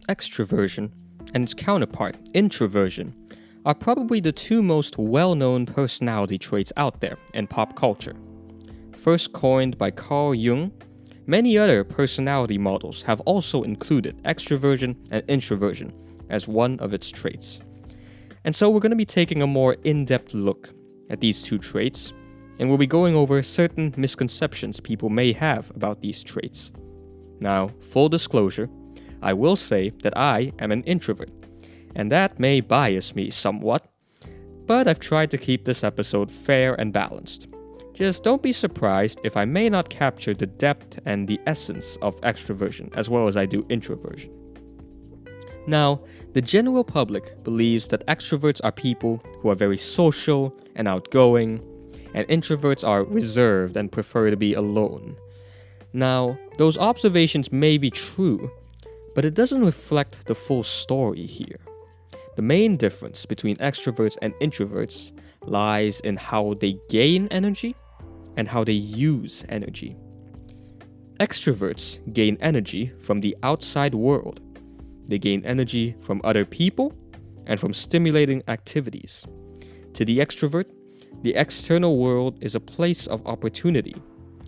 extroversion and its counterpart, introversion, are probably the two most well-known personality traits out there in pop culture. First coined by Carl Jung, many other personality models have also included extroversion and introversion as one of its traits. And so we're going to be taking a more in-depth look at these two traits, and we'll be going over certain misconceptions people may have about these traits. Now, full disclosure, I will say that I am an introvert, and that may bias me somewhat, but I've tried to keep this episode fair and balanced. Just don't be surprised if I may not capture the depth and the essence of extroversion as well as I do introversion. Now, the general public believes that extroverts are people who are very social and outgoing, and introverts are reserved and prefer to be alone. Now, those observations may be true, but it doesn't reflect the full story here. The main difference between extroverts and introverts lies in how they gain energy and how they use energy. Extroverts gain energy from the outside world. They gain energy from other people and from stimulating activities. To the extrovert, the external world is a place of opportunity,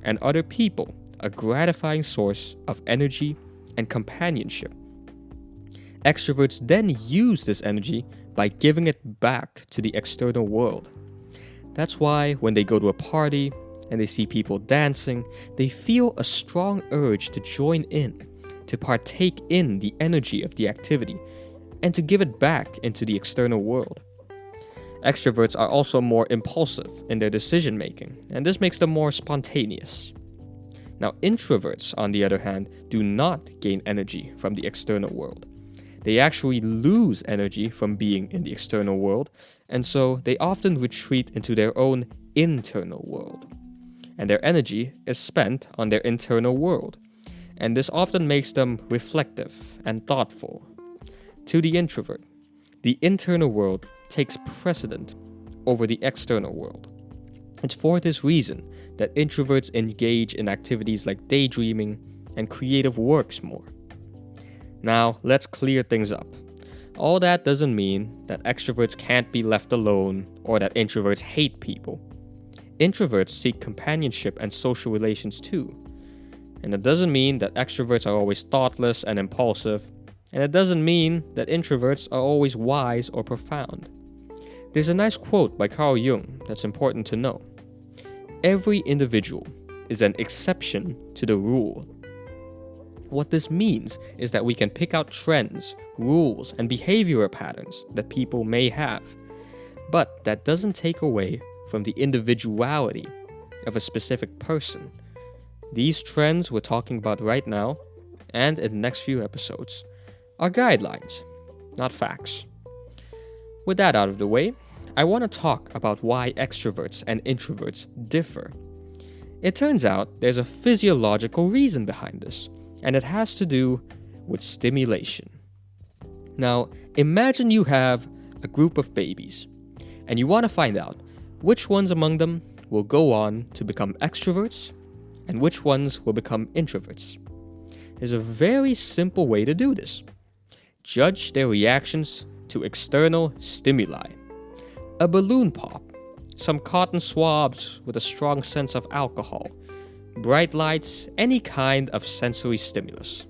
and other people a gratifying source of energy and companionship. Extroverts then use this energy by giving it back to the external world. That's why when they go to a party and they see people dancing, they feel a strong urge to join in, to partake in the energy of the activity, and to give it back into the external world. Extroverts are also more impulsive in their decision making, and this makes them more spontaneous. Now, introverts, on the other hand, do not gain energy from the external world. They actually lose energy from being in the external world, and so they often retreat into their own internal world. And their energy is spent on their internal world, and this often makes them reflective and thoughtful. To the introvert, the internal world takes precedent over the external world. It's for this reason that introverts engage in activities like daydreaming and creative works more. Now, let's clear things up. All that doesn't mean that extroverts can't be left alone or that introverts hate people. Introverts seek companionship and social relations too. And it doesn't mean that extroverts are always thoughtless and impulsive, and it doesn't mean that introverts are always wise or profound. There's a nice quote by Carl Jung that's important to know. Every individual is an exception to the rule. What this means is that we can pick out trends, rules, and behavioral patterns that people may have, but that doesn't take away from the individuality of a specific person. These trends we're talking about right now, and in the next few episodes, are guidelines, not facts. With that out of the way, I want to talk about why extroverts and introverts differ. It turns out there's a physiological reason behind this, and it has to do with stimulation. Now, imagine you have a group of babies, and you want to find out which ones among them will go on to become extroverts and which ones will become introverts. There's a very simple way to do this. Judge their reactions to external stimuli. A balloon pop, some cotton swabs with a strong sense of alcohol, bright lights, any kind of sensory stimulus.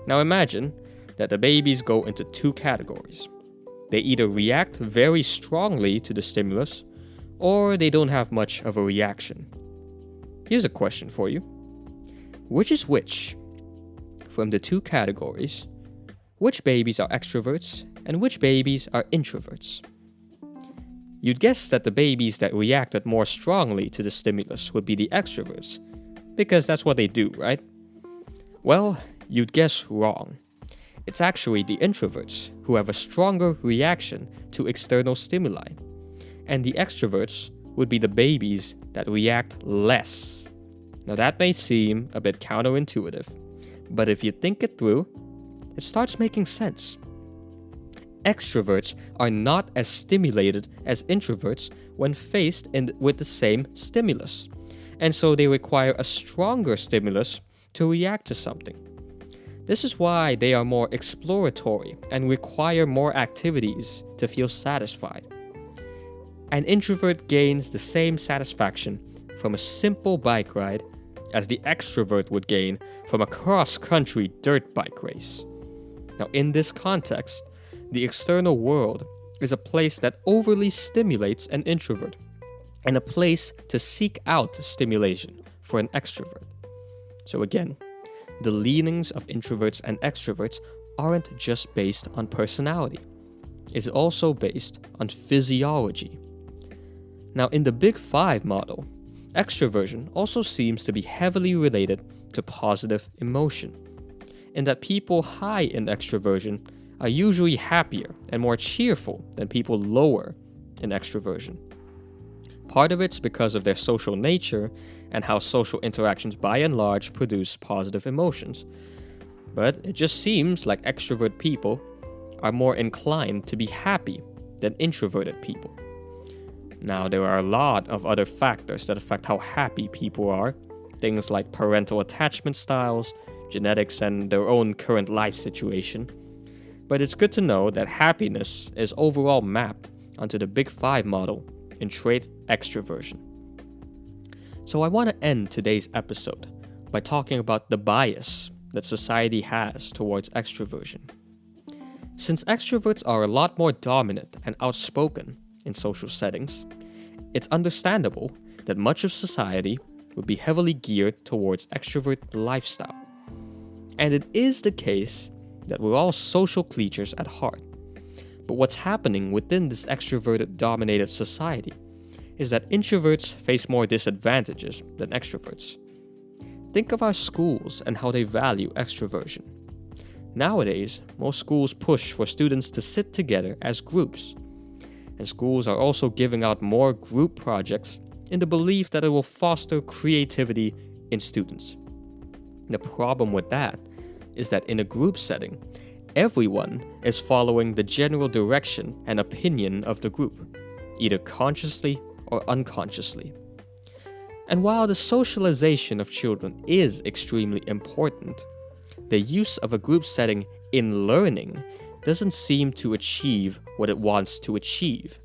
Now imagine that the babies go into two categories. They either react very strongly to the stimulus, or they don't have much of a reaction. Here's a question for you. Which is which? From the two categories, which babies are extroverts and which babies are introverts? You'd guess that the babies that reacted more strongly to the stimulus would be the extroverts, because that's what they do, right? Well, you'd guess wrong. It's actually the introverts who have a stronger reaction to external stimuli, and the extroverts would be the babies that react less. Now that may seem a bit counterintuitive, but if you think it through, it starts making sense. Extroverts are not as stimulated as introverts when faced with the same stimulus, and so they require a stronger stimulus to react to something. This is why they are more exploratory and require more activities to feel satisfied. An introvert gains the same satisfaction from a simple bike ride as the extrovert would gain from a cross-country dirt bike race. Now, in this context, the external world is a place that overly stimulates an introvert and a place to seek out stimulation for an extrovert. So again, the leanings of introverts and extroverts aren't just based on personality. It's also based on physiology. Now, in the Big Five model, extroversion also seems to be heavily related to positive emotion, in that people high in extroversion are usually happier and more cheerful than people lower in extroversion. Part of it's because of their social nature and how social interactions by and large produce positive emotions. But it just seems like extrovert people are more inclined to be happy than introverted people. Now, there are a lot of other factors that affect how happy people are, things like parental attachment styles, genetics, and their own current life situation. But it's good to know that happiness is overall mapped onto the Big Five model in trait extroversion. So I want to end today's episode by talking about the bias that society has towards extroversion. Since extroverts are a lot more dominant and outspoken in social settings, it's understandable that much of society would be heavily geared towards extrovert lifestyle. And it is the case that we're all social creatures at heart. But what's happening within this extroverted-dominated society is that introverts face more disadvantages than extroverts. Think of our schools and how they value extroversion. Nowadays, most schools push for students to sit together as groups. And schools are also giving out more group projects in the belief that it will foster creativity in students. The problem with that is that in a group setting, everyone is following the general direction and opinion of the group, either consciously or unconsciously. And while the socialization of children is extremely important, the use of a group setting in learning doesn't seem to achieve what it wants to achieve.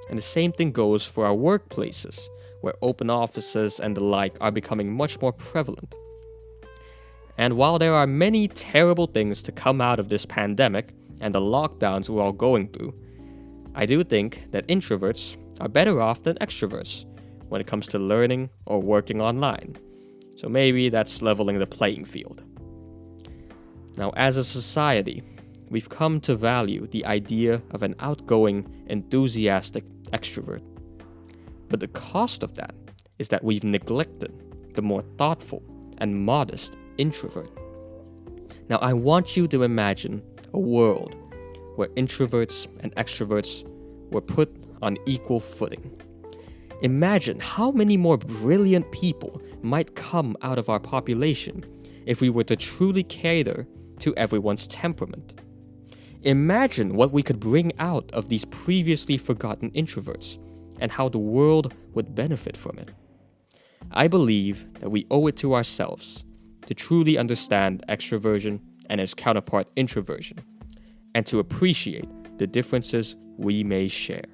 And the same thing goes for our workplaces, where open offices and the like are becoming much more prevalent. And while there are many terrible things to come out of this pandemic and the lockdowns we're all going through, I do think that introverts are better off than extroverts when it comes to learning or working online. So maybe that's leveling the playing field. Now, as a society, we've come to value the idea of an outgoing, enthusiastic extrovert. But the cost of that is that we've neglected the more thoughtful and modest introvert. Now, I want you to imagine a world where introverts and extroverts were put on equal footing. Imagine how many more brilliant people might come out of our population if we were to truly cater to everyone's temperament. Imagine what we could bring out of these previously forgotten introverts and how the world would benefit from it. I believe that we owe it to ourselves to truly understand extroversion and its counterpart introversion, and to appreciate the differences we may share.